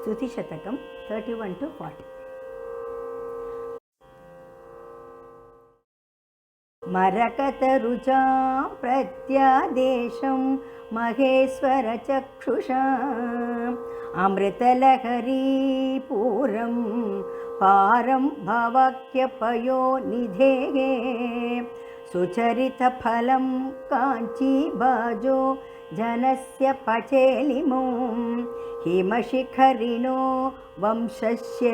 Stuti Satakam 31 to 40. मरकतरुचां प्रत्यादेशं महेश्वरचक्षुषाम् अमृतलहरीपूरं पारं भवाक्यपयोनिधेः सुचरितफलं काञ्चीबाजो जनस्य पचेलिमो हिमशिखरिणो वंशस्य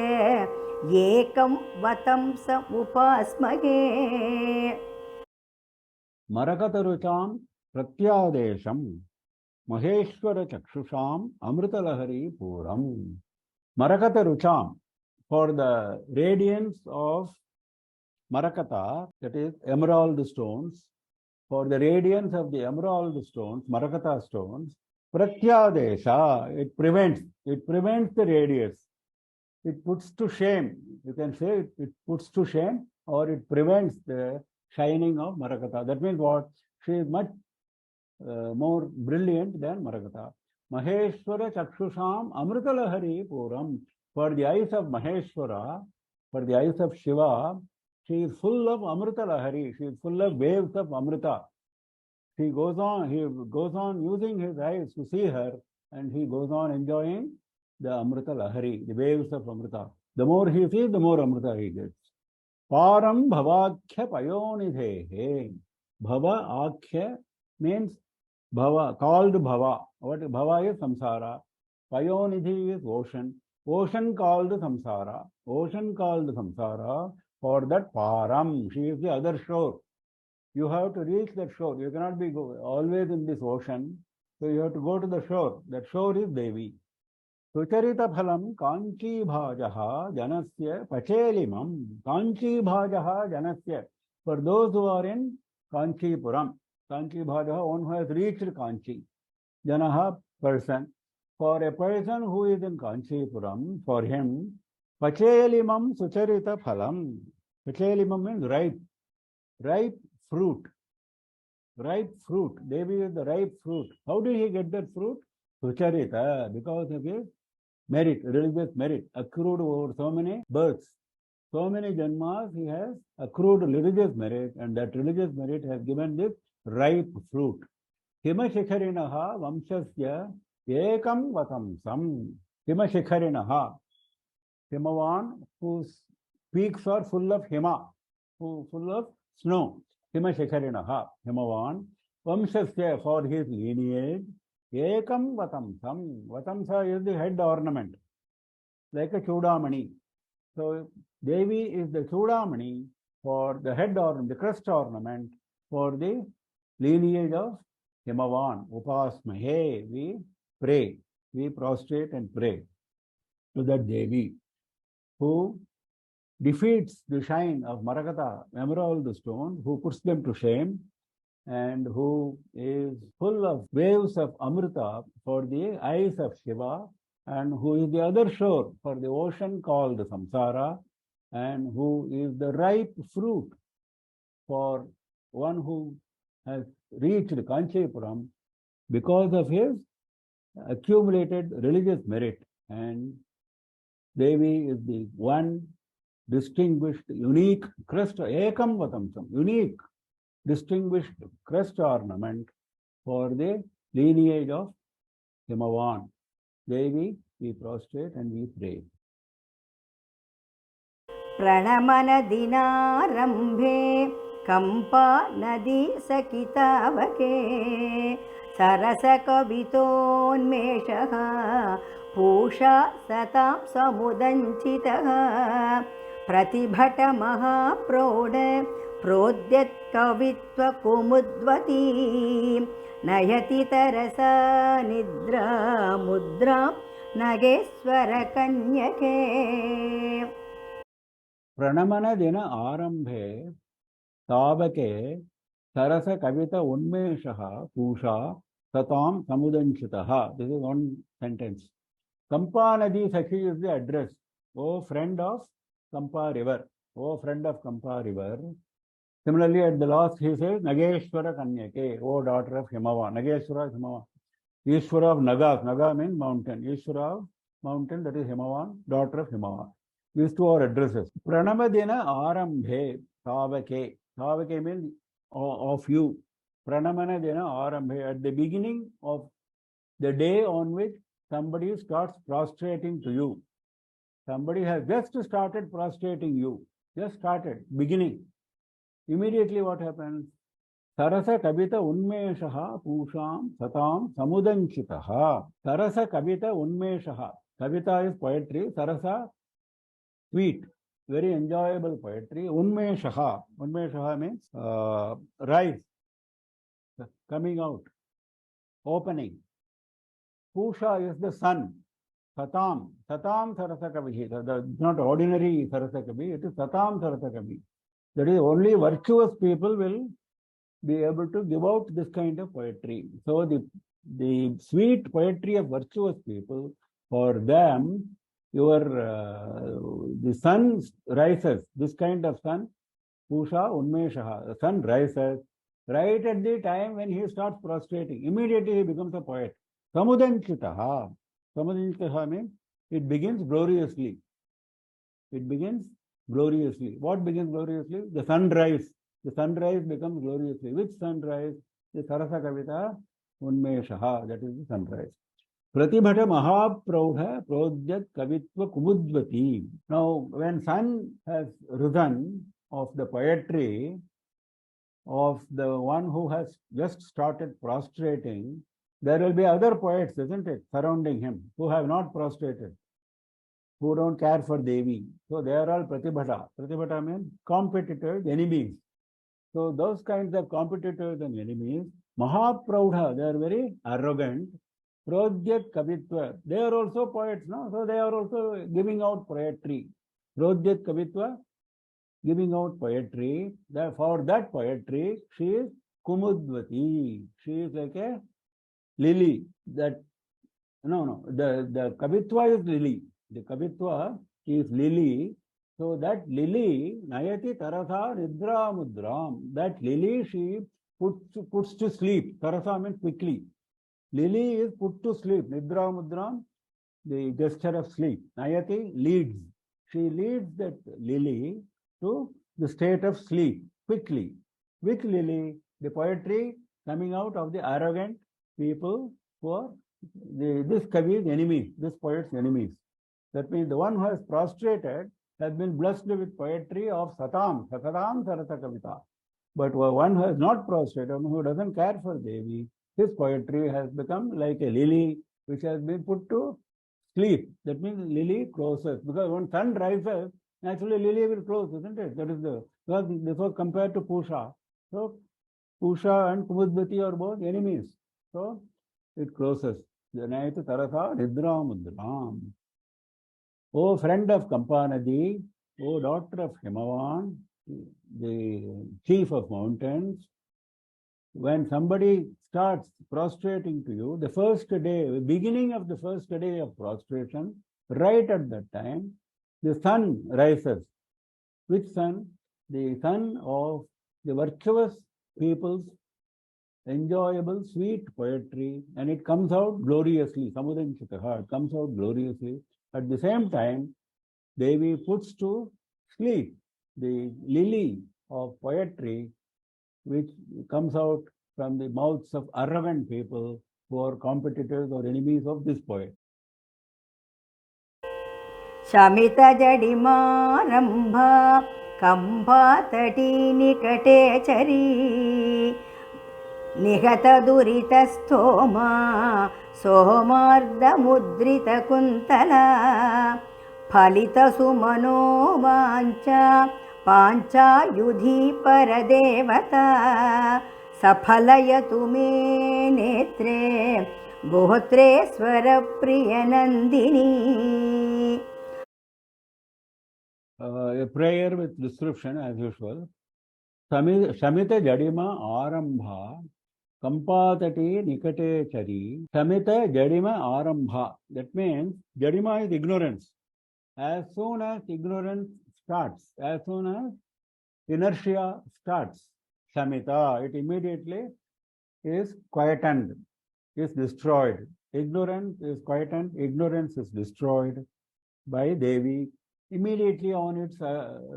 एकं वतंस उपास्महे मरकतरुचां प्रत्यादेशं महेश्वरचक्षुषां अमृतलहरी पूरम. Marakatarucham, for the radiance of Marakata, that is emerald stones, for the radiance of the emerald stones, Marakata stones, Pratyadesha, it prevents the radiance. It puts to shame, you can say it puts to shame, or it prevents the shining of Marakata. That means what? She is much more brilliant than Marakata. Maheshwara Chakshusham Amritalahari Puram. For the eyes of Maheshwara, for the eyes of Shiva, she is full of Amritalahari. She is full of waves of Amrita. He goes on using his eyes to see her, and he goes on enjoying the Amrita Lahari, the waves of Amrita. The more he sees, the more Amrita he gets. Param Bhavakhya Payonidhe. Bhava Akhya means Bhava, called Bhava. What Bhava is Samsara. Payonidhi is ocean. Ocean called Samsara. Ocean called Samsara. For that Param, she is the other shore. You have to reach that shore. You cannot be always in this ocean. So you have to go to the shore. That shore is Devi. Sucharita phalam Kanchi bhajaha janasya pachelimam. Kanchi bhajaha janasya. For those who are in Kanchipuram. Kanchi bhajaha, one who has reached Kanchi. Janaha, person. For a person who is in Kanchipuram, for him, pachelimam sucharita phalam. Pachelimam means ripe. Ripe fruit. Ripe fruit. Devi is the ripe fruit. How did he get that fruit? Sucharita, because of his merit, religious merit, accrued over so many births. So many janmas he has accrued religious merit, and that religious merit has given this ripe fruit. Himashikharinaha vamshasya ekam vatamsam. Himashikharinaha. Himavan, whose peaks are full of hima, full of snow. Himashikharinaha. Himavan. Vamshasya, for his lineage. Ekam vatamsam. Vatamsa is the head ornament, like a chudamani. So Devi is the chudamani for the head ornament, the crest ornament for the lineage of Himavan. Upasmahe, we pray, we prostrate and pray to that Devi who defeats the shine of Marakata, emerald stone, who puts them to shame, and who is full of waves of Amrita for the eyes of Shiva, and who is the other shore for the ocean called Samsara, and who is the ripe fruit for one who has reached Kanchipuram because of his accumulated religious merit. And Devi is the one distinguished, unique crest, ekam vatamsam, unique, distinguished crest ornament for the lineage of Himavan. Devi, we prostrate and we pray. Pranamana dinarambhe Kampa nadi sakitavake Sarasakavitonmeshaha Pusha satam samudanchitaha Pratibhata mahaproda Prodyat kavitva kumudvati Nayati tarasa nidra mudra Nageswara kanyake. Pranamana dina arambhe Tavake Sarasa Kavita Unmeshaha Pusha Satam Samudanchitaha. This is one sentence. Kampa Nadi Sakhi is the address. O friend of Kampa river. O friend of Kampa river. Similarly, at the last he says, Nageshwara Kanyake, O daughter of Himavan. Nageshwara is Himavan. Ishwara of Nagas. Naga means mountain. Ishwara of mountain, that is Himavan, daughter of Himavan. These two are addresses. Pranamadina Arambhe Tavake. Tavake means of you. Pranamana Dina Arambhe. At the beginning of the day on which somebody starts prostrating to you. Somebody has just started prostrating you. Just started, beginning. Immediately what happens? Sarasa Kabita Unmeshaha Pusham Satam Samudanchitaha. Sarasa Kabita Unmeshaha. Kavita is poetry. Sarasa, sweet, very enjoyable poetry. Unmeshaha. Unmeshaha means rise, coming out, opening. Pusha is the sun. Satam. Satam Sarasa Kavi. It's not ordinary Sarasa Kavi. It is Satam Sarasa Kavi. That is, only virtuous people will be able to give out this kind of poetry. So the sweet poetry of virtuous people, for them, the sun rises. This kind of sun, Pusha Unmeshaha, the sun rises right at the time when he starts prostrating. Immediately he becomes a poet. Samudanchitaha. Samudanchitaha means it begins gloriously. It begins gloriously. What begins gloriously? The sunrise. The sunrise becomes gloriously. Which sunrise? The Sarasa Kavita Unmeshaha. That is the sunrise. Pratibhata Mahapraudha Prodyat Kavitva Kumudvati. Now, when sun has risen of the poetry of the one who has just started prostrating, there will be other poets, isn't it, surrounding him, who have not prostrated, who don't care for Devi. So they are all Pratibhata. Pratibhata means competitors, enemies. So those kinds of competitors and enemies, Mahapraudha, they are very arrogant. Prodyat Kavitva, they are also poets, no? So they are also giving out poetry. Prodyat Kavitva, giving out poetry. For that poetry, she is Kumudvati. She is like a lily. The Kavitva is lily. The Kavitva is lily. So that lily, Nayati Tarasa Nidra Mudram, that lily she puts to sleep. Tarasa means quickly. Lily is put to sleep. Nidra Mudram, the gesture of sleep. Nayati leads. She leads that lily to the state of sleep quickly. Which lily? The poetry coming out of the arrogant people who are this Kavi's enemies, this poet's enemies. That means the one who has prostrated has been blessed with poetry of Satam Sarasa Kavita. But one who has not prostrated, who doesn't care for Devi, his poetry has become like a lily which has been put to sleep. That means lily closes. Because when sun rises, naturally lily will close, isn't it? That is this was compared to Pusha. So Pusha and Kumudvati are both enemies. So it closes. Janayati Tarasa Nidra Mudram. O friend of Kampanadi, O daughter of Himavan, the chief of mountains, when somebody starts prostrating to you, the first day, the beginning of the first day of prostration, right at that time, the sun rises. Which sun? The sun of the virtuous people's enjoyable, sweet poetry, and it comes out gloriously. Samudanchitaha, it comes out gloriously. At the same time, Devi puts to sleep the lily of poetry which comes out from the mouths of arrogant people who are competitors or enemies of this poet. Shamita Jadimarambha Kamba Tati Nikate Chari Nihata Durita Sthoma Somarda Mudrita Kuntala Phalita Sumano Vancha Pancha Yudhi Paradevata Saphalayatu me netre Gotre Swara Priyanandini. A prayer with description as usual. Shamita Jadima Arambha Kampatati Nikate Chari. Shamita Jadima Arambha. That means Jadima is ignorance. As soon as ignorance starts, as soon as inertia starts, Shamita, it immediately is quietened. is destroyed. Ignorance is quietened, ignorance is destroyed by Devi immediately on its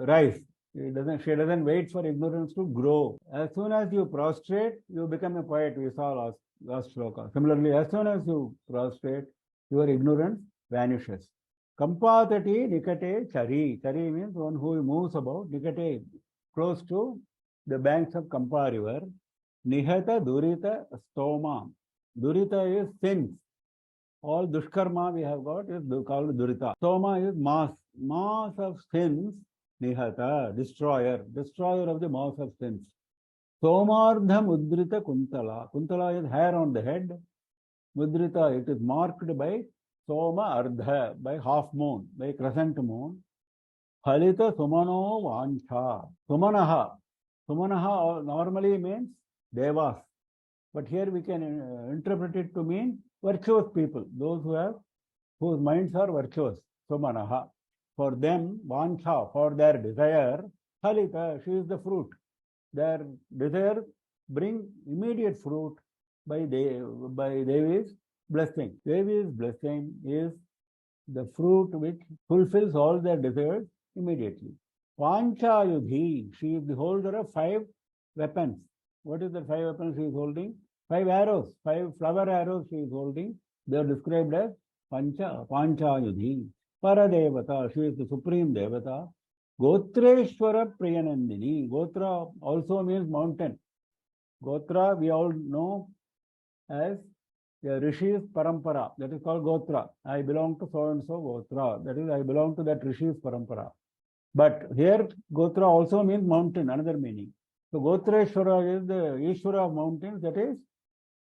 rise. She doesn't wait for ignorance to grow. As soon as you prostrate, you become a poet. We saw last shloka. Similarly, as soon as you prostrate, your ignorance vanishes. Kampatati nikate chari. Chari means one who moves about. Nikate, close to the banks of Kampa river. Nihata durita stoma. Durita is sins. All dushkarma we have got is called durita. Stoma is mass of sins. Nihata, destroyer of the mass of sins. Somardha mudrita kuntala. Kuntala is hair on the head. Mudrita, it is marked by Soma Ardha, by half moon, by crescent moon. Halita Sumano Vancha. Sumanaha. Sumanaha normally means devas. But here we can interpret it to mean virtuous people, those whose minds are virtuous. Sumanaha. For them, Vancha, for their desire, Halita, she is the fruit. Their desire bring immediate fruit by Devi's blessing. Devi's blessing is the fruit which fulfills all their desires immediately. Pancha Yudhi, she is the holder of 5 weapons. What is the 5 weapons she is holding? 5 arrows, 5 flower arrows she is holding. They are described as Pancha Yudhi. Paradevata, she is the supreme Devata. Gotreshwara Priyanandini. Gotra also means mountain. Gotra we all know as the Rishi's Parampara. That is called Gotra. I belong to so and so Gotra. That is, I belong to that Rishi's Parampara. But here Gotra also means mountain, another meaning. So Gotreshwara is the Ishwara of mountains, that is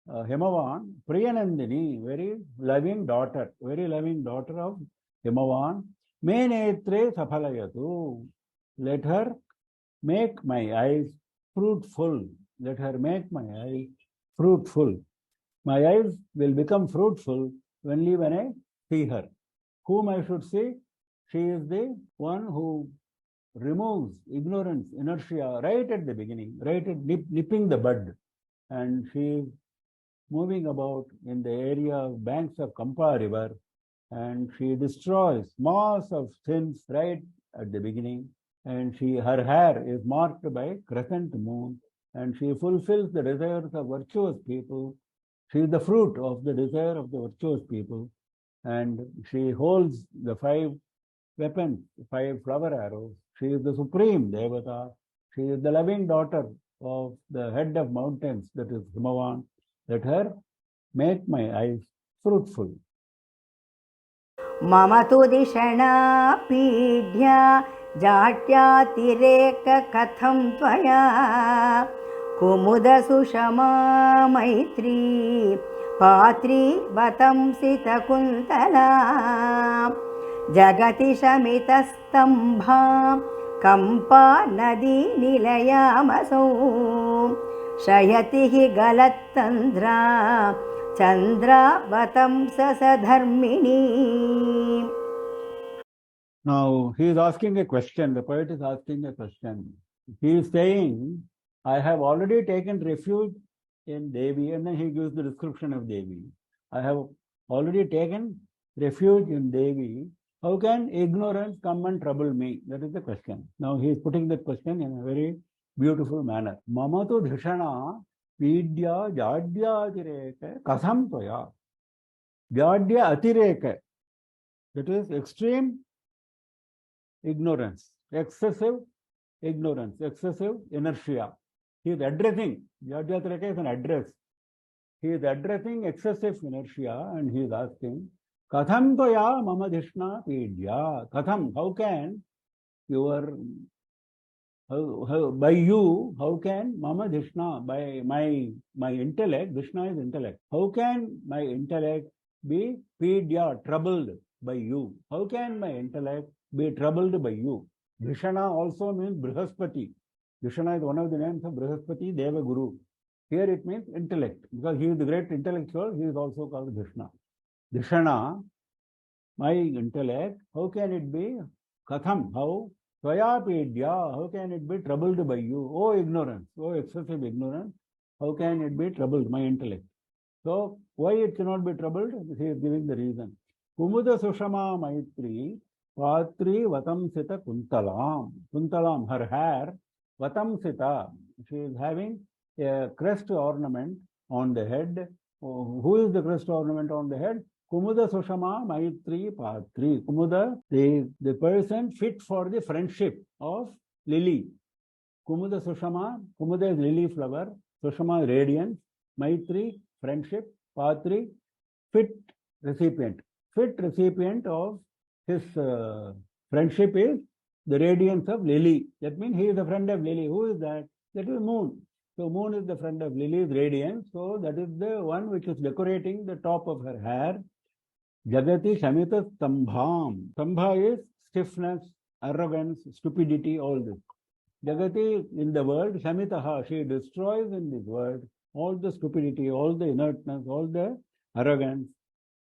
Himavan. Priyanandini, very loving daughter of Himavan. Menetre Safalayatu. Let her make my eyes fruitful. Let her make my eyes fruitful. My eyes will become fruitful only when I see her. Whom I should see? She is the one who removes ignorance, inertia right at the beginning, right at nipping the bud. And she is moving about in the area of banks of Kampa river, and she destroys mass of sins right at the beginning. And her hair is marked by crescent moon, and she fulfills the desires of virtuous people. She is the fruit of the desire of the virtuous people, and she holds the 5 weapons, 5 flower arrows. She is the supreme Devata. She is the loving daughter of the head of mountains, that is Himavan. Let her make my eyes fruitful. Mama tu dishana pidya jatyatirekha katham tvaya kumuda sushama maitri patri vatamsita kuntala jagati shamitastambha kampa nadi nilayamaso shayati hi galatandra Chandra Vatamsa Sadharmini. Now, he is asking a question. The poet is asking a question. He is saying, I have already taken refuge in Devi, and then he gives the description of Devi. I have already taken refuge in Devi. How can ignorance come and trouble me? That is the question. Now, he is putting that question in a very beautiful manner. Mamatu dhishana Vidya Jadya Atireka Kasam Toya. Jadya Atireka. That is extreme ignorance, excessive ignorance, excessive inertia. He is addressing, Jadya Atireka is an address. He is addressing excessive inertia, and he is asking, Katham Toya Mama Dhishna Vidya. Katham, how can your by you, how can Mama Dhishna, by my intellect, Dhishna is intellect. How can my intellect be Pidya, troubled by you? How can my intellect be troubled by you? Dhishana also means Brihaspati. Dhishana is one of the names of Brihaspati, Deva Guru. Here it means intellect, because he is the great intellectual, he is also called Dhishna. Dhishana, my intellect, how can it be? Katham, how? Svayapedya, how can it be troubled by you? Oh ignorance, oh excessive ignorance, how can it be troubled, my intellect? So why it cannot be troubled? He is giving the reason. Kumuda Sushama Maitri Patri Vatamsita Kuntalam. Kuntalam, her hair, Vatamsita. She is having a crest ornament on the head. Who is the crest ornament on the head? Kumuda Sushama Maitri Patri. Kumuda, the person fit for the friendship of lily. Kumuda Sushama, Kumuda is lily flower, Sushama radiance, Maitri, friendship, Patri, fit recipient. Fit recipient of his friendship is the radiance of lily. That means he is a friend of lily. Who is that? That is moon. So moon is the friend of lily's radiance. So that is the one which is decorating the top of her hair. Jagati Shamita Stambham. Stambha is stiffness, arrogance, stupidity, all this. Jagati in the world, Shamitaha, she destroys in this world all the stupidity, all the inertness, all the arrogance.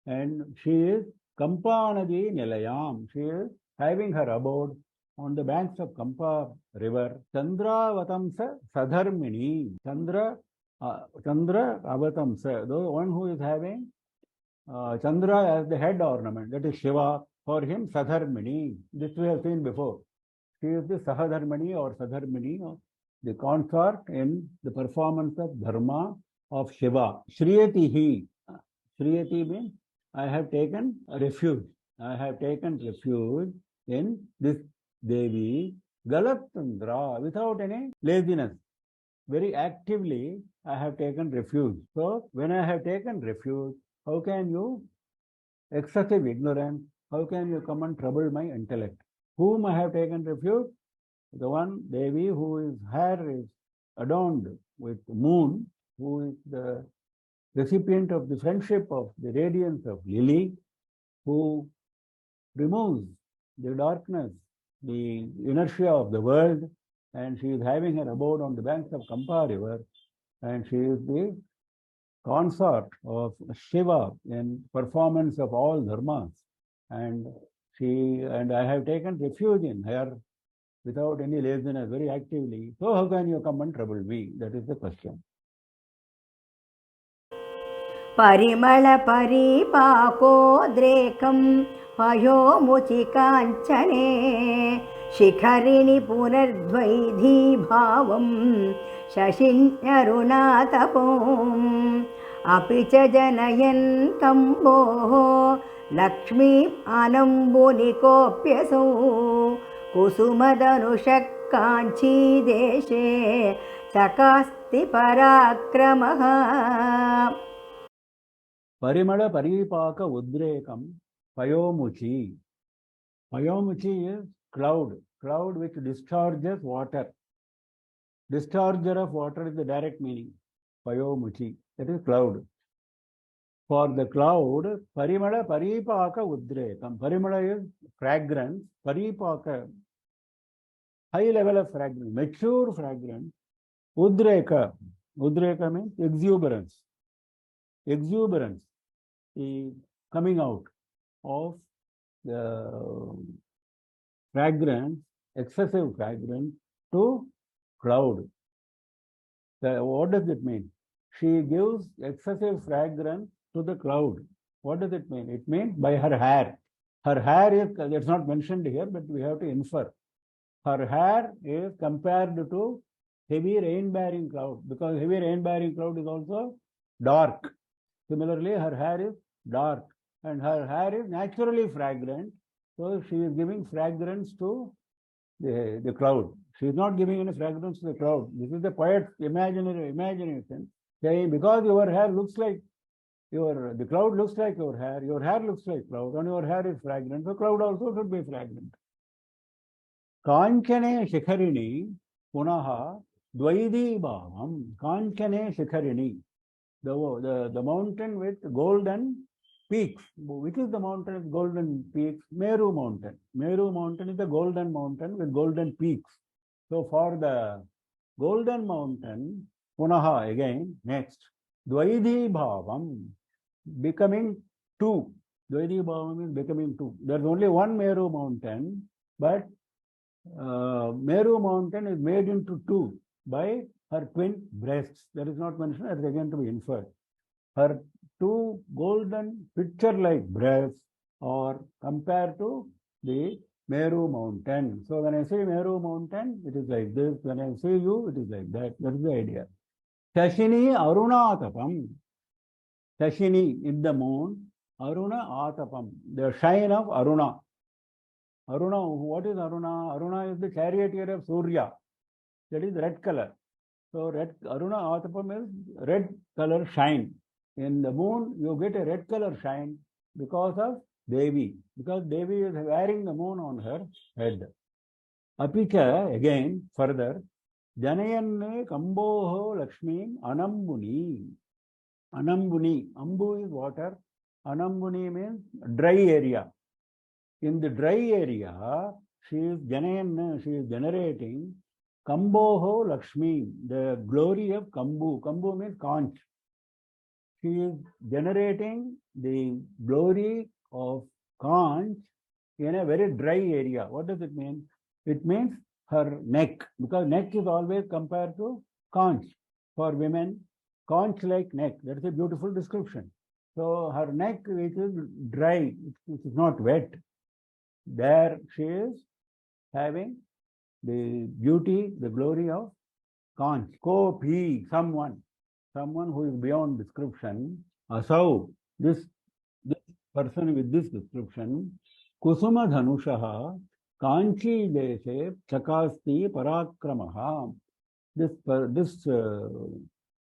And she is Kampanadi Nilayam. She is having her abode on the banks of Kampa river. Chandra Vatamsa Sadharmini. Chandra Avatamsa, the one who is having Chandra as the head ornament, that is Shiva. For him, Sadharmini. This we have seen before. She is the Sahadharmani or Sadharmini, the consort in the performance of Dharma of Shiva. Shriyatihi. Shriyati means I have taken refuge. I have taken refuge in this Devi Galatandra without any laziness. Very actively I have taken refuge. So when I have taken refuge, how can you, excessive ignorance, how can you come and trouble my intellect? Whom I have taken refuge? The one Devi whose hair is adorned with moon, who is the recipient of the friendship of the radiance of lily, who removes the darkness, the inertia of the world, and she is having her abode on the banks of Kampa river, and she is the consort of Shiva in performance of all dharmas. And I have taken refuge in her without any laziness, very actively. So how can you come and trouble me? That is the question. Parimala Paripakodrekam Payo Muchikanchane Shikharini Punardvaidhi Bhavam Shashinyarunatapom Apicha Janayan Kambo Lakshmi Anambunikopyaso Kusumadhanushak Kanchi Deshe Sakasti Parakramaha. Parimala Paripaka Udrekam Payomuchi. Payomuchi is cloud which discharges water. Discharger of water is the direct meaning. Payomuchi, that is cloud. For the cloud, Parimala Paripaka Udrekam. Parimala is fragrance. Paripaka, high level of fragrance, mature fragrance. Udreka. Udreka means exuberance. Exuberance is coming out of the fragrance, excessive fragrance to cloud. What does it mean? She gives excessive fragrance to the cloud. What does it mean? It means by her hair. Her hair is, it's not mentioned here, but we have to infer. Her hair is compared to heavy rain-bearing cloud, because heavy rain-bearing cloud is also dark. Similarly, her hair is dark and her hair is naturally fragrant. So she is giving fragrance to the cloud. She is not giving any fragrance to the cloud. This is the poet's imagination, saying because your hair looks like the cloud looks like your hair looks like cloud, and your hair is fragrant, so cloud also should be fragrant. Kanchane Shikharini Punaha Dvaidi Bhavam. Kanchane Shikharini. The mountain with golden peaks. Which is the mountain with golden peaks? Meru mountain. Meru mountain is the golden mountain with golden peaks. So for the golden mountain, Punaha again, next, Dvaidhi Bhavam, becoming two. Dvaidhi Bhavam is becoming two. There is only one Meru mountain, but Meru mountain is made into two by her twin breasts. That is not mentioned, that is again to be inferred. her two golden picture-like breasts are compared to the Meru mountain. So when I say Meru mountain, it is like this. When I say you, it is like that. That is the idea. Shashini Aruna Atapam. Shashini is the moon. Aruna Atapam, the shine of Aruna. Aruna, what is Aruna? Aruna is the charioteer of Surya. That is red color. So red Aruna Atapam is red color shine. In the moon, you get a red color shine because of Devi. Because Devi is wearing the moon on her head. Apicha, again, further, Janayanne Kamboho Lakshmi Anambuni. Anambuni. Ambu is water. Anambuni means dry area. In the dry area, she is generating Kamboho Lakshmi, the glory of Kambu. Kambu means conch. She is generating the glory of conch in a very dry area. What does it mean? It means her neck, because neck is always compared to conch. For women, conch-like neck. That is a beautiful description. So her neck, which is dry, which is not wet, there she is having the beauty, the glory of conch. Kopi, someone who is beyond description. Asau, this person with this description. Kusuma Dhanushaha, Kanchi Deshe, Chakasti Parakramaha. This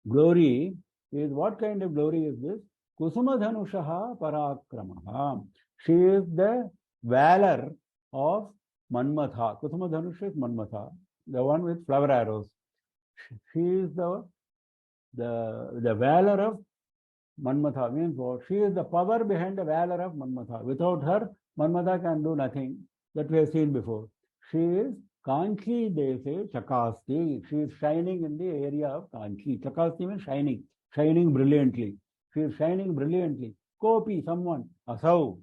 glory is, what kind of glory is this? Kusuma Dhanushaha Parakramaha. She is the valor of Manmatha. Kusuma Dhanusha is Manmatha, the one with flower arrows. She is the valor of Manmatha. Means what? She is the power behind the valor of Manmatha. Without her, Manmatha can do nothing. That we have seen before. She is Kanchi Dese Chakasti. She is shining in the area of Kanchi. Chakasti means shining brilliantly. She is shining brilliantly. Kopi, someone. Asau.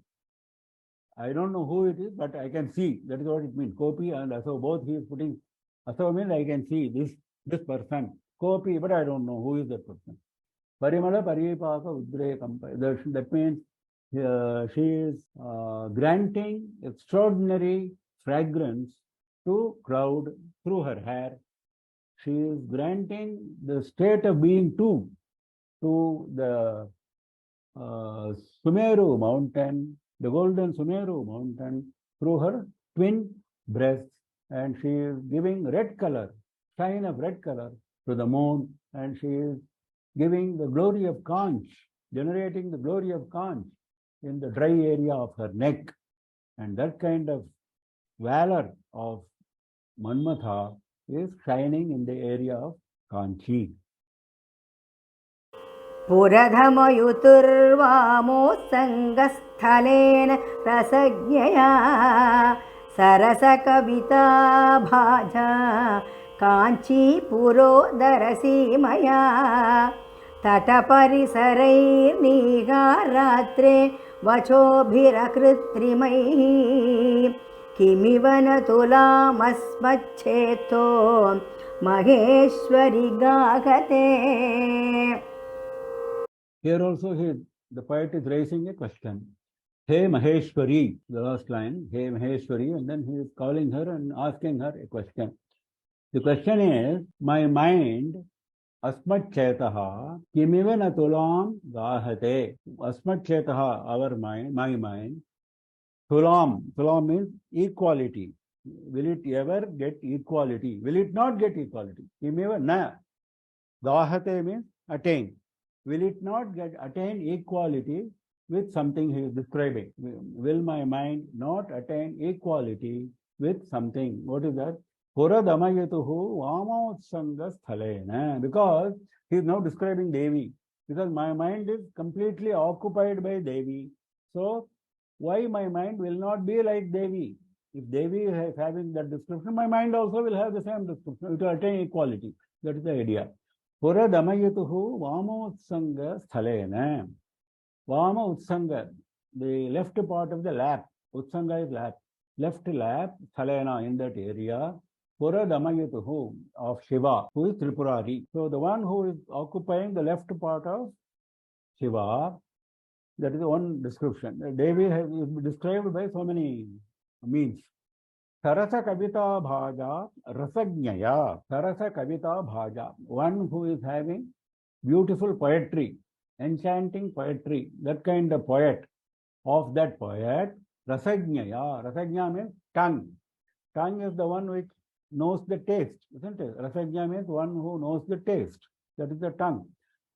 I don't know who it is, but I can see. That is what it means. Kopi and Asau, both he is putting. Asau means I can see this person. Kopi, but I don't know who is that person. Parimala Paripaka Udrekam. That means she is granting extraordinary fragrance to crowd through her hair. She is granting the state of being two to the Sumeru mountain, the golden Sumeru mountain, through her twin breasts, and she is giving red color, shine of red color to the moon, and she is giving the glory of conch, generating the glory of conch in the dry area of her neck. And that kind of valor of Manmatha is shining in the area of Kanchi. पुरधमयुतुर्वामोत्सङ्गस्थलेन रसज्ञया सरसकविता भाजा काञ्चीपुरोदरसीमया तटपरिसरैर्निगारात्रे वचोभिरकृत्रिमैः किमिव न तुलामस्मच्छेतो महेश्वरि गागते. Here also the poet is raising a question. Hey Maheshwari, the last line, Hey Maheshwari, and then he is calling her and asking her a question. The question is, my mind, Asmat Chetaha, Kimiva Natulam Gahate. Asmat Chetaha, our mind, my mind, Tulam means equality. Will it ever get equality? Will it not get equality? Kimiva na. Gahate means attain. Will it not attain equality with something he is describing? Will my mind not attain equality with something? What is that? Puradamayetuhu Vamautsanga Sthalena. Because he is now describing Devi. Because my mind is completely occupied by Devi. So, why my mind will not be like Devi? If Devi is having that description, my mind also will have the same description. It will attain equality. That is the idea. Puradamayetuhu Vamautsanga Sthalena. Vama Utsanga, the left part of the lap. Utsanga is lap. Left lap, Sthalena, in that area. Puradamayetuhu of Shiva, who is Tripurari. So the one who is occupying the left part of Shiva. That is one description. Devi is described by so many means. Sarasa Kavita Bhaja Rasajnaya. Sarasa Kavita Bhaja. One who is having beautiful poetry, enchanting poetry, that kind of poet. Of that poet, Rasajnaya. Rasajna means tongue. Tongue is the one which knows the taste, isn't it? Rasajna means one who knows the taste. That is the tongue.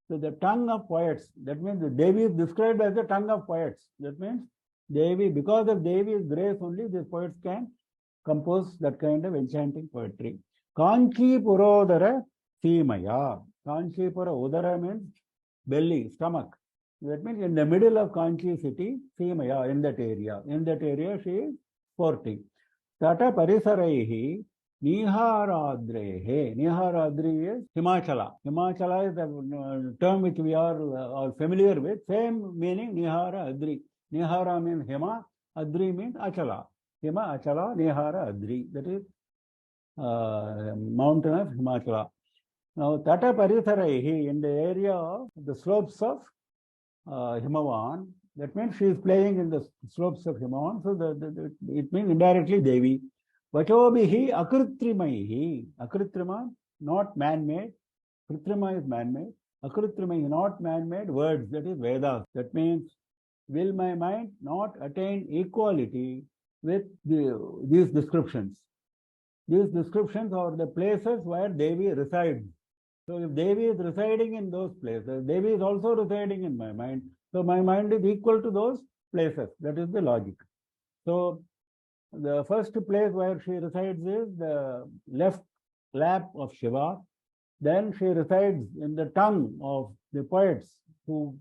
So the tongue of poets, that means the Devi is described as the tongue of poets. That means Devi, because of Devi's grace only, these poets can compose that kind of enchanting poetry. Kanchi Purodara Simaya. Kanchi Pura Udara means belly, stomach. That means in the middle of Kanchi city, Simaya, in that area. In that area, she is sporting. Tata Parisaraihi Niharadrehe. Niharadri is Himachala. Himachala is the term which we are all familiar with. Same meaning, Nihara Adri. Nihara means Hima, Adri means Achala. Hima, Achala, Nihara Adri. That is mountain of Himachala. Now, Tata Parisaraihi, in the area of the slopes of Himavan, that means she is playing in the slopes of Himavan, so it means indirectly Devi. Vachobihi Akritrimaihi. Akritrima, not man-made. Kritrima is man-made. Akritrimaihi, not man-made words, that is Vedas. That means, will my mind not attain equality with these descriptions? These descriptions are the places where Devi resides. So if Devi is residing in those places, Devi is also residing in my mind. So my mind is equal to those places. That is the logic. So the first place where she resides is the left lap of Shiva. Then she resides in the tongue of the poets who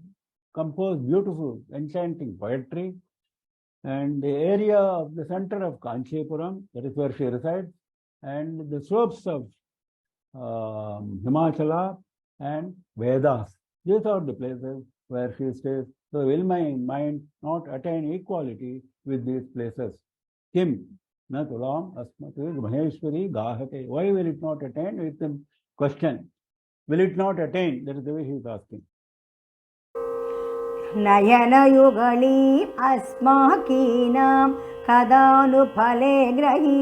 compose beautiful, enchanting poetry. And the area of the center of Kanchipuram, that is where she resides. And the slopes of Himachala and Vedas. These are the places where she stays. So will my mind not attain equality with these places? Kim na tulam asmatu maheshwari gahate. Why will it not attain? It's the question. Will it not attain? That is the way he is asking. नयनयुगलीम् अस्माकीनां कदानुफले ग्रही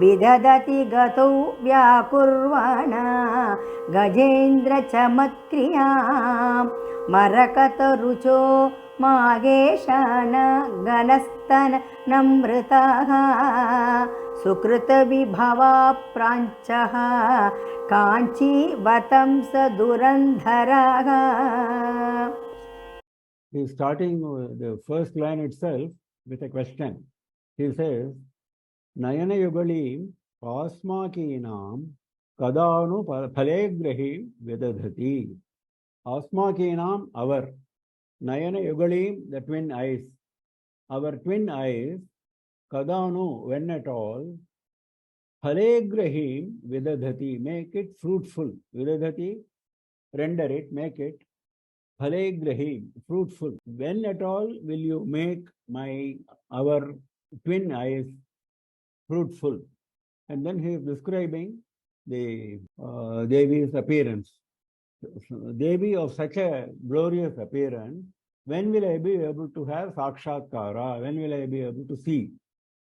विदधति गतौ व्याकुर्वण गजेन्द्रचमत्क्रियां मरकतरुचो मागेशान गणस्तन नमृतः सुकृतविभवा प्राञ्चः Kanchi वतंस दुरन्धरः. He is starting the first line itself with a question. He says, Nayana Yugali Asmakinam Kadanu Phalegrahi Vedadhati. Asmakinam, our. Nayana Yugali, the twin eyes. Our twin eyes, Kadanu, when at all, Phalegrahi Vedadhati, make it fruitful. Vedadhati, render it, make it. Phalegrahi, fruitful. When at all will you make our twin eyes fruitful? And then he is describing the Devi's appearance. Devi of such a glorious appearance, when will I be able to have sakshatkara? When will I be able to see?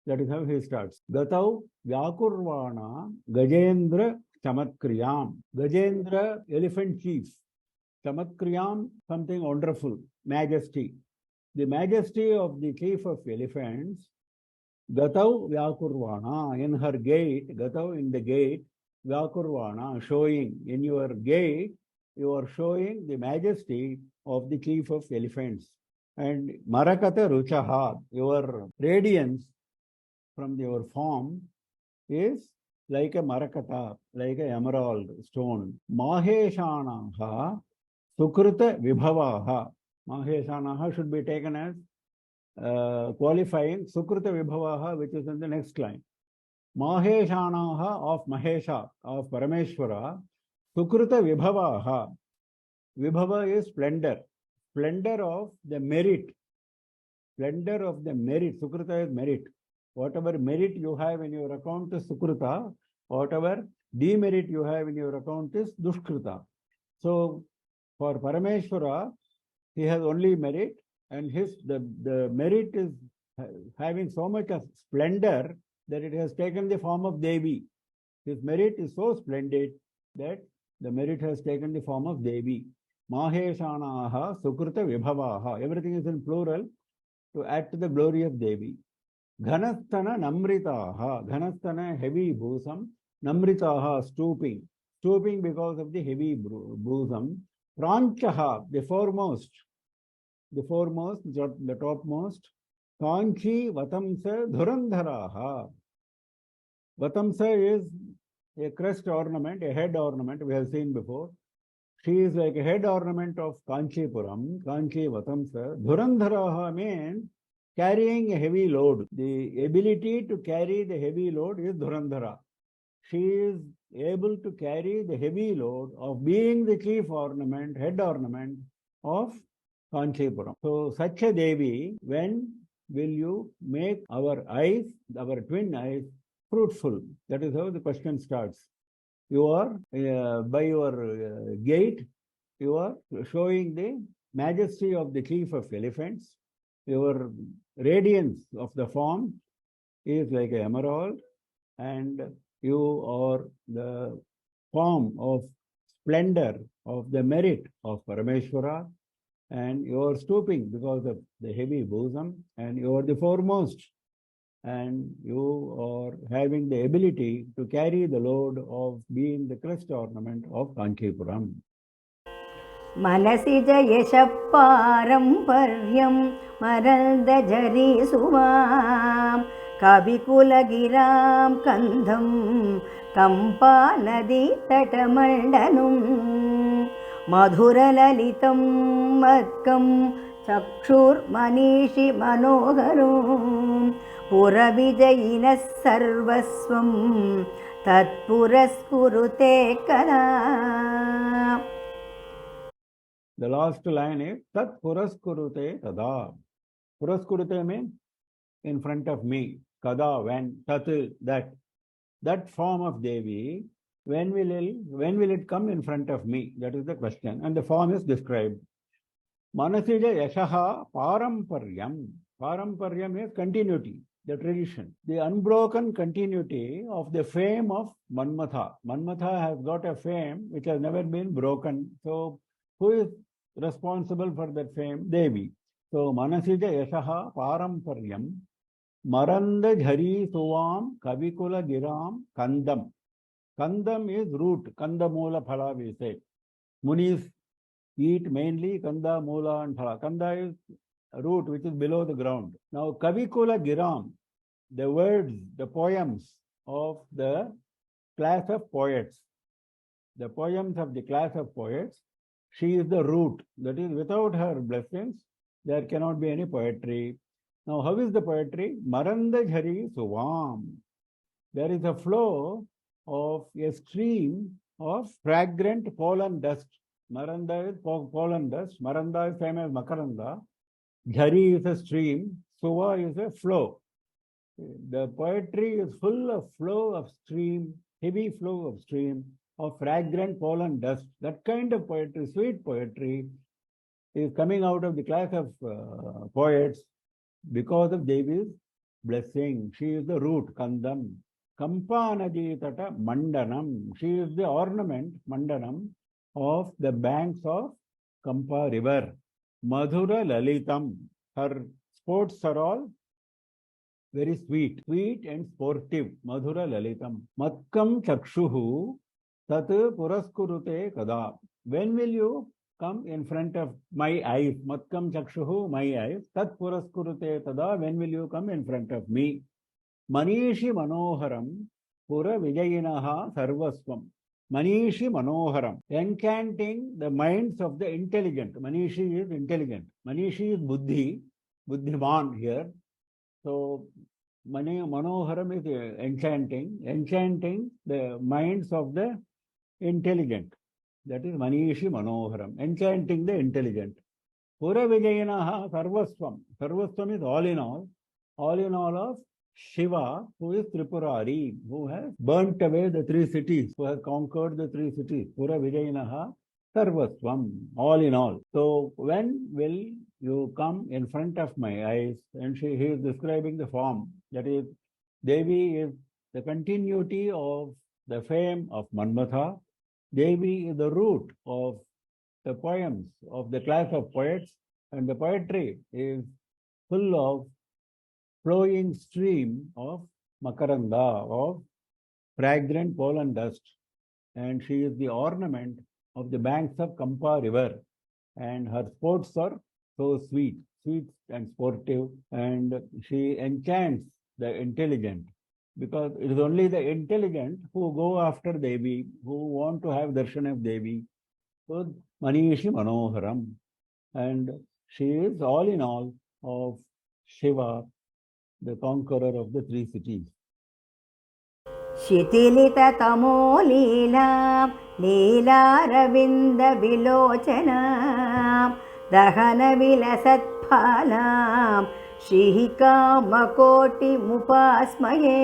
That is how he starts. Gatau Vyakurvana Gajendra Chamatkriyam. Gajendra, elephant chief. Chamatkriyam, something wonderful, majesty. The majesty of the chief of elephants, Gatau Vyakurvana, in her gate, Gatau in the gate, Vyakurvana, showing, in your gate, you are showing the majesty of the chief of elephants. And Marakata Ruchaha, your radiance from your form is like a Marakata, like an emerald stone. Maheshanaha Sukruta Vibhavaha. Maheshanaha should be taken as qualifying Sukruta Vibhavaha, which is in the next line. Maheshanaha of Mahesha, of Parameshwara, Sukruta Vibhavaha. Vibhava is splendor. Splendor of the merit. Splendor of the merit. Sukruta is merit. Whatever merit you have in your account is Sukruta. Whatever demerit you have in your account is Dushkrita. So, for Parameshwara, He has only merit, and the merit is having so much of splendor that it has taken the form of Devi. His merit is so splendid that the merit has taken the form of Devi. Maheshanaha Sukruta Vibhavaha. Everything is in plural to add to the glory of Devi. Ghanasthana Namritaha. Ghanasthana, heavy bosom. Namritaha, stooping. Stooping because of the heavy bosom. Pranchaha, the foremost. The foremost, the topmost. Kanchi Vatamsa Dhurandharaha. Vatamsa is a crest ornament, a head ornament, we have seen before. She is like a head ornament of Kanchipuram, Kanchi Vatamsa. Dhurandharaha means carrying a heavy load. The ability to carry the heavy load is Dhurandhara. She is able to carry the heavy load of being the chief ornament, head ornament of Kanchipuram. So such a Devi, when will you make our eyes, our twin eyes, fruitful? That is how the question starts. You are, by your gait, you are showing the majesty of the chief of elephants. Your radiance of the form is like an emerald, and you are the form of splendor of the merit of Parameshwara, and you are stooping because of the heavy bosom, and you are the foremost, and you are having the ability to carry the load of being the crest ornament of Kanchipuram. Manasi Jayesha Paramparyam Maranda Jari Suvam Kabikulagiram Kandham Kampa Nadi Tatamandanum Madhura Lalitam Madkam Chakshur Manishi Manoharum Pura Vijayinas Sarvasvam Tatpuraskurute Kada. The last line is Tat Puraskurute Tada. Puraskurute means in front of me. Kada, when. Tat, that form of Devi, when will it come in front of me? That is the question. And the form is described. Manasija Yashaha Paramparyam. Paramparyam is continuity, the tradition. The unbroken continuity of the fame of Manmatha. Manmatha has got a fame which has never been broken. So who is responsible for that fame? Devi. So Manasija Yashaha Paramparyam Maranda Jhari Suvam Kavikula Giram Kandam. Kandam is root. Kandamula Phala we say. Munis eat mainly Kanda, Mula and Phala. Kanda is a root which is below the ground. Now Kavikula Giram, the words, the poems of the class of poets. The poems of the class of poets, she is the root. That is, without her blessings, there cannot be any poetry. Now, how is the poetry? Maranda Jhari Suvam. There is a flow of a stream of fragrant pollen dust. Maranda is pollen dust. Maranda is same as Makaranda. Jhari is a stream. Suva is a flow. The poetry is full of flow of stream, heavy flow of stream, of fragrant pollen dust. That kind of poetry, sweet poetry, is coming out of the class of poets because of Devi's blessing. She is the root, Kandam. Kampanadi Tata Mandanam. She is the ornament, Mandanam, of the banks of Kampa river. Madhura Lalitam. Her sports are all very sweet and sportive. Madhura Lalitam. Matkam Chakshuhu Tat Puraskurute Kada. When will you come in front of my eyes? Matkam Chakshuhu, my eyes. Tat Puraskurute Tada. When will you come in front of me? Manishi Manoharam Pura Vijayinaha Sarvaswam. Manishi Manoharam. Encanting the minds of the intelligent. Manishi is intelligent. Manishi is Buddhi. Buddhiman here. So Manoharam is enchanting the minds of the intelligent. That is Manishi Manoharam, enchanting the intelligent. Pura Vijayanaha Sarvaswam. Sarvaswam is all in all of Shiva, who is Tripurari, who has burnt away the three cities, who has conquered the three cities. Pura Vijayanaha Sarvasvam, all in all. So when will you come in front of my eyes? And he is describing the form. That is, Devi is the continuity of the fame of Manmatha. Devi is the root of the poems of the class of poets, and the poetry is full of flowing stream of Makaranda, of fragrant pollen dust. And she is the ornament of the banks of Kampa river. And her sports are so sweet, sweet and sportive, and she enchants the intelligent. Because it is only the intelligent who go after Devi, who want to have darshan of Devi. So, Manishi Manoharam. And she is all in all of Shiva, the conqueror of the three cities. शिथिलिततमो लीलां लीलारविन्दविलोचनां दहनविलसत्फलां श्रीकामकोटिमुपास्मये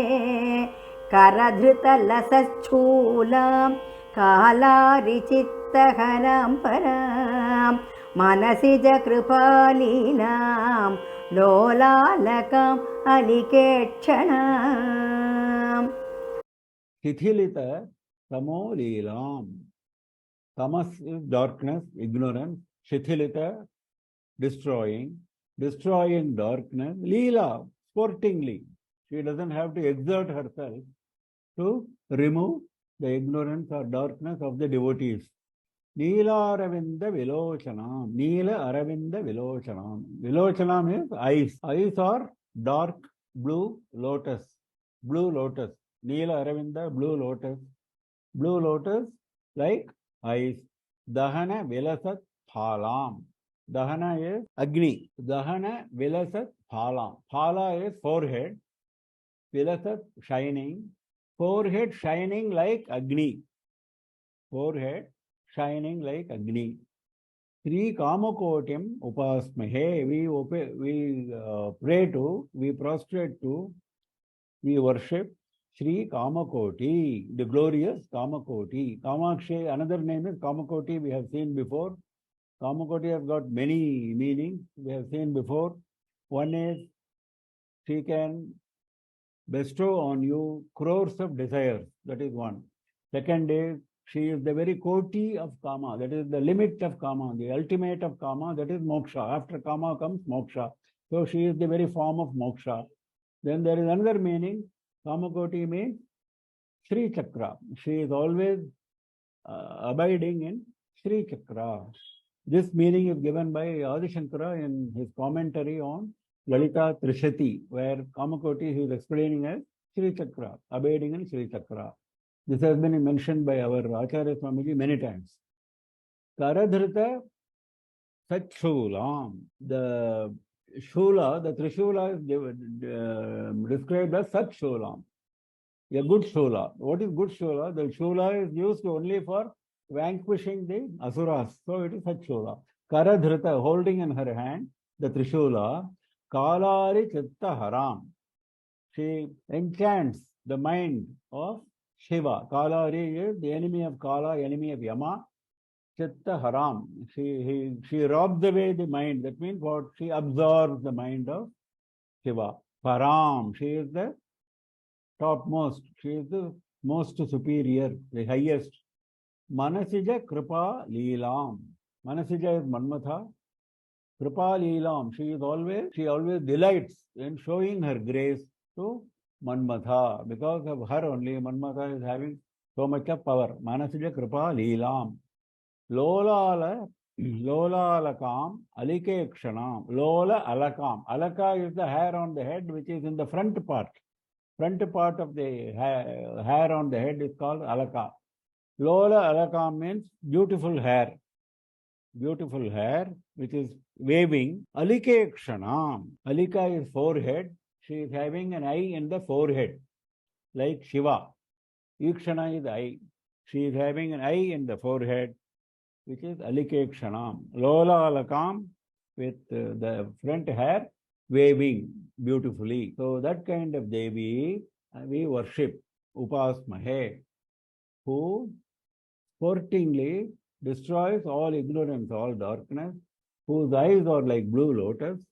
करधृतलसच्छूलां कालारिचित्तहरां परां मनसिजकृपालीलां लोलालकाम् अनिकेक्षणाम्. Shithilita tamo leelam. Tamas is darkness, ignorance. Shithilita, destroying. Destroying darkness. Leela, sportingly. She doesn't have to exert herself to remove the ignorance or darkness of the devotees. Neela Aravinda Vilochanam. Neela Aravinda Vilochanam. Vilochanam is eyes. Eyes are dark blue lotus. Blue lotus. Neela Aravinda, blue lotus. Blue lotus like eyes. Dahana Vilasat Phalam. Dahana is Agni. Dahana Vilasat Phalam. Phala is forehead. Vilasat shining. Forehead shining like Agni. Forehead shining like Agni. Sri Kamakotim Upasmahe. We pray to, we prostrate to, we worship Shri Kamakoti, the glorious Kamakoti. Kamakshi, another name is Kamakoti, we have seen before. Kamakoti has got many meanings, we have seen before. One is, she can bestow on you crores of desires, that is one. Second is, she is the very Koti of Kama, that is the limit of Kama, the ultimate of Kama, that is Moksha. After Kama comes Moksha. So she is the very form of Moksha. Then there is another meaning. Kamakoti means Shri Chakra. She is always abiding in Shri Chakra. This meaning is given by Adi Shankara in his commentary on Lalita Trishati, where Kamakoti he is explaining as Shri Chakra, abiding in Shri Chakra. This has been mentioned by our Acharya Swamiji many times. Karadhrita Satshulam. The Shula, the Trishula is described as Sat Shulam, a good Shula. What is good Shula? The Shula is used only for vanquishing the Asuras. So it is Sat Shula. Karadhrita, holding in her hand the Trishula, Kalari Chitta Haram. She enchants the mind of Shiva. Kalari is the enemy of Kala, enemy of Yama. Chitta Haram. She robs away the mind. That means what? She absorbs the mind of Shiva. Param. She is the topmost. She is the most superior, the highest. Manasija Kripa Leelam. Manasija is Manmatha. Kripa Leelam. She always delights in showing her grace to Manmatha. Because of her only, Manmatha is having so much of power. Manasija Kripa Leelam. Lola Alakam, Alike Kshanam, Lola Alakam. Alaka is the hair on the head which is in the front part. Front part of the hair on the head is called Alaka. Lola Alakam means beautiful hair. Beautiful hair which is waving. Alike Kshanam. Alika is forehead. She is having an eye in the forehead, like Shiva. Ikshana is eye. She is having an eye in the forehead, which is Alike Kshanam. Lola Alakam, with the front hair waving beautifully. So that kind of Devi we worship, Upasmahe, who sportingly destroys all ignorance, all darkness, whose eyes are like blue lotus,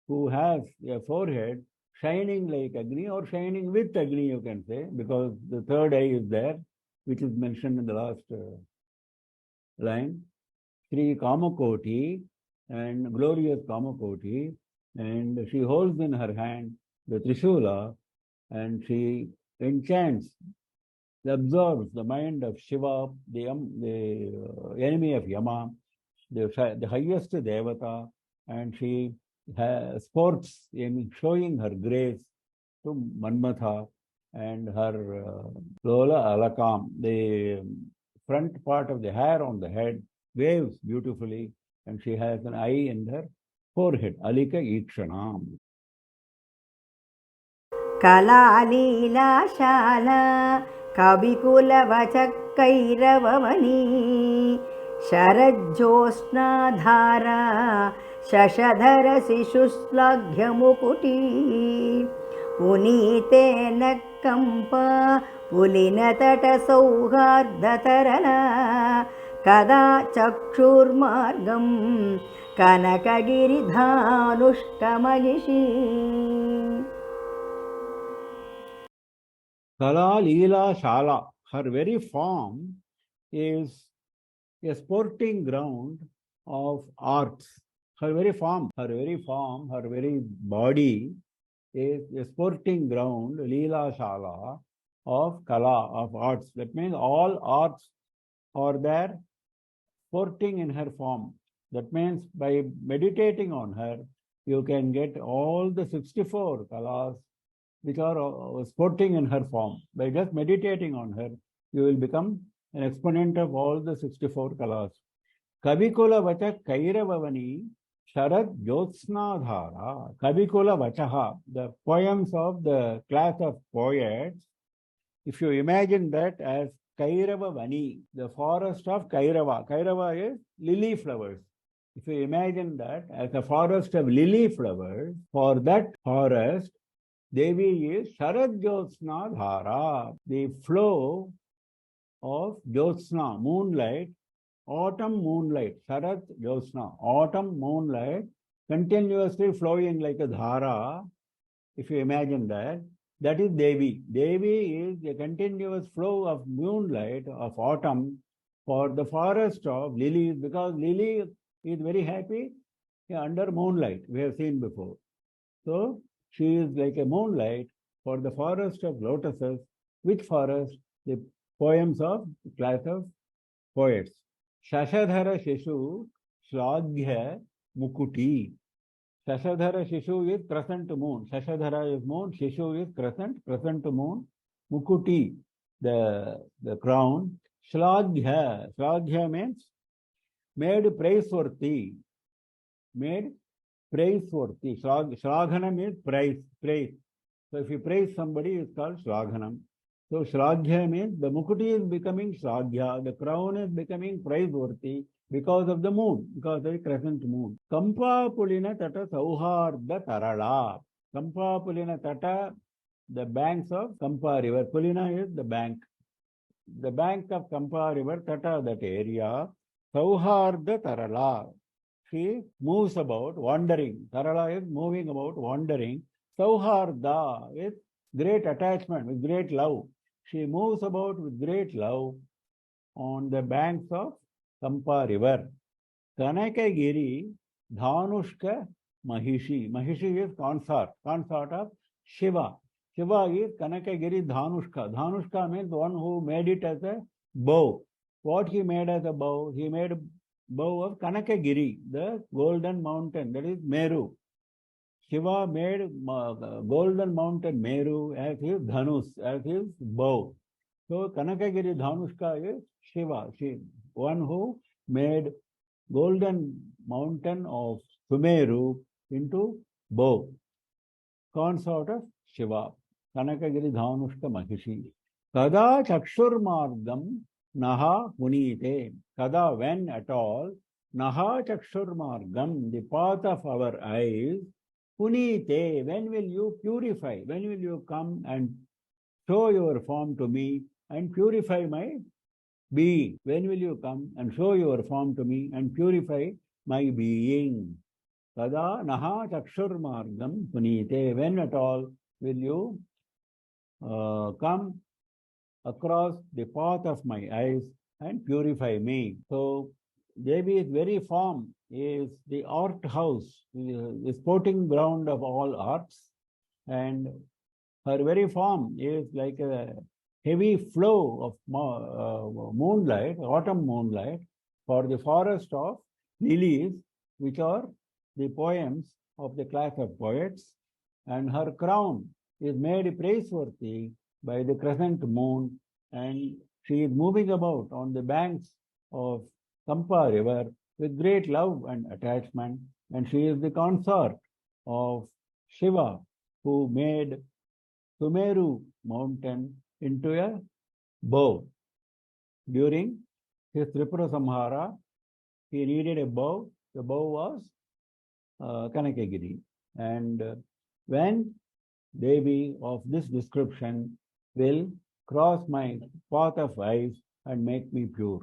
who has a forehead shining like Agni or shining with Agni, you can say, because the third eye is there, which is mentioned in the last line. Shri Kamakoti and glorious Kamakoti, and she holds in her hand the Trishula and she enchants, absorbs the mind of Shiva, the enemy of Yama, the highest Devata, and she sports in showing her grace to Manmatha and her Lola Alakam, the front part of the hair on the head waves beautifully, and she has an eye in her forehead, Alika Ikshanam. कलालीलाशाला कविकुलवचकैरवमनी शरज्योत्स्नाधारा शशधरशिशुश्लाघ्यमुकुटी पुनीतेन कम्प पुलिनतटसौहार्दतरला कदा चक्षुर्मार्गं कनकगिरिधानुष्कमहिषी Kala Leela Shala, her very form is a sporting ground of arts. Her very form, her very body is a sporting ground, Leela Shala, of Kala, of arts. That means all arts are there sporting in her form. That means by meditating on her, you can get all the 64 Kalas which are sporting in her form. By just meditating on her, you will become an exponent of all the 64 Kalas. Kavikula Vacha Kairavavani Sharad Jyotsna Dhara. Kavikula Vachaha, the poems of the class of poets. If you imagine that as Kairavavani, the forest of Kairava. Kairava is lily flowers. If you imagine that as a forest of lily flowers, for that forest, Devi is Sharad Jyotsna Dhara, the flow of Jyotsna, moonlight, autumn moonlight, Sharad Jyotsna, autumn moonlight, continuously flowing like a dhara. If you imagine that, that is Devi. Devi is a continuous flow of moonlight of autumn for the forest of lilies, because lily is very happy under moonlight, we have seen before. So, she is like a moonlight for the forest of lotuses. Which forest? The poems of the class of poets. Shashadhara Shishu Shlagya Mukuti. Shashadhara Shishu is crescent moon. Shashadhara is moon, Shishu is crescent moon. Mukuti, the crown. Shlagya. Shlagya means made praiseworthy. Made praiseworthy. Shlaghanam is praise. So if you praise somebody, it's called Shlaghanam. So Shlagya means the Mukuti is becoming Shlagya, the crown is becoming praiseworthy because of the moon, because of the crescent moon. Kampa Pulina Tata Sauharda Tarala. Kampa Pulina Tata, the banks of Kampa river. Pulina is the bank. The bank of Kampa river, Tata, that area. Sauharda Tarala. She moves about, wandering. Tarala is moving about, wandering. Sauharda with great attachment, with great love. She moves about with great love on the banks of Kampa river. Kanakagiri Dhanushka Mahishi. Mahishi is consort of Shiva. Shiva is Kanakagiri Dhanushka. Dhanushka means one who made it as a bow. What he made as a bow? He made a bow of Kanakagiri, the golden mountain, that is Meru. Shiva made golden mountain Meru as his dhanus, as his bow. So Kanakagiri Dhanushka is Shiva, one who made golden mountain of Sumeru into bow. Consort of Shiva. Kanakagiri Dhanushka Mahishi. Kada Chakshur Margam Naha Punite. Kada, when at all, Naha Chakshur Margam, the path of our eyes, Punite, when will you purify? When will you come and show your form to me and purify my be, when will you come and show your form to me and purify my being? Kada naha chakshur margam punite. When at all will you come across the path of my eyes and purify me? So Devi's very form is the art house, the sporting ground of all arts, and her very form is like a heavy flow of moonlight, autumn moonlight, for the forest of lilies, which are the poems of the class of poets, and her crown is made praiseworthy by the crescent moon, and she is moving about on the banks of Kampa river with great love and attachment, and she is the consort of Shiva, who made Sumeru mountain into a bow. During his Tripura Samhara, he needed a bow. The bow was Kanakagiri. And when Devi of this description will cross my path of eyes and make me pure.